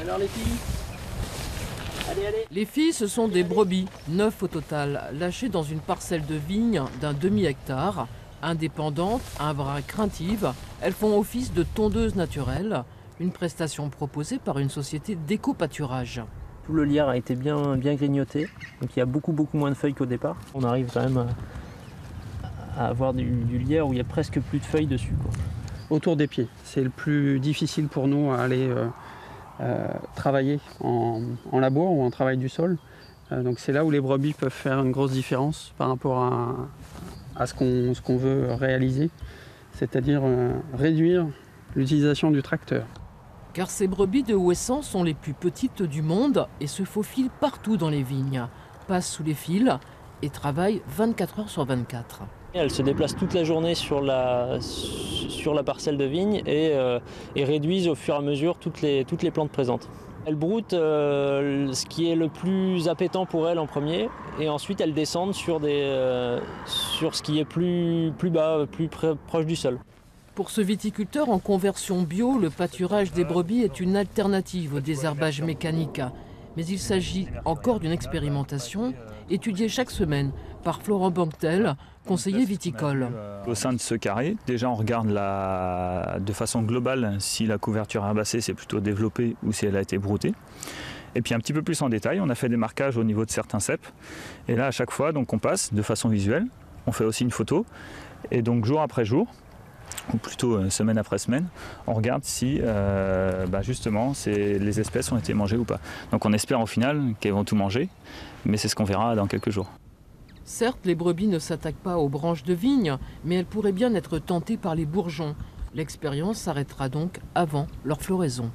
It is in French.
Alors les filles, allez. Les filles, ce sont des brebis, 9 au total, lâchées dans une parcelle de vigne d'un demi-hectare. Indépendantes, un brin craintives, elles font office de tondeuses naturelles, une prestation proposée par une société d'éco-pâturage. Tout le lierre a été bien grignoté, donc il y a beaucoup moins de feuilles qu'au départ. On arrive quand même à avoir du lierre où il y a presque plus de feuilles dessus, quoi. Autour des pieds, c'est le plus difficile pour nous à aller travailler en labour ou en travail du sol. Donc c'est là où les brebis peuvent faire une grosse différence par rapport à ce qu'on veut réaliser, c'est-à-dire réduire l'utilisation du tracteur. Car ces brebis de Ouessant sont les plus petites du monde et se faufilent partout dans les vignes, passent sous les fils et travaillent 24 heures sur 24. Elles se déplacent toute la journée sur la parcelle de vigne et réduisent au fur et à mesure toutes les plantes présentes. Elles broutent ce qui est le plus appétant pour elles en premier et ensuite elles descendent sur ce qui est plus bas, proche du sol. Pour ce viticulteur en conversion bio, le pâturage des brebis est une alternative au désherbage mécanique. Mais il s'agit encore d'une expérimentation étudiée chaque semaine par Florent Banquetel, conseiller viticole. Au sein de ce carré, déjà on regarde de façon globale si la couverture herbacée s'est plutôt développée ou si elle a été broutée. Et puis un petit peu plus en détail, on a fait des marquages au niveau de certains ceps. Et là à chaque fois, donc, on passe de façon visuelle, on fait aussi une photo. Et donc jour après jour, ou plutôt semaine après semaine, on regarde si justement les espèces ont été mangées ou pas. Donc on espère au final qu'elles vont tout manger, mais c'est ce qu'on verra dans quelques jours. Certes, les brebis ne s'attaquent pas aux branches de vigne, mais elles pourraient bien être tentées par les bourgeons. L'expérience s'arrêtera donc avant leur floraison.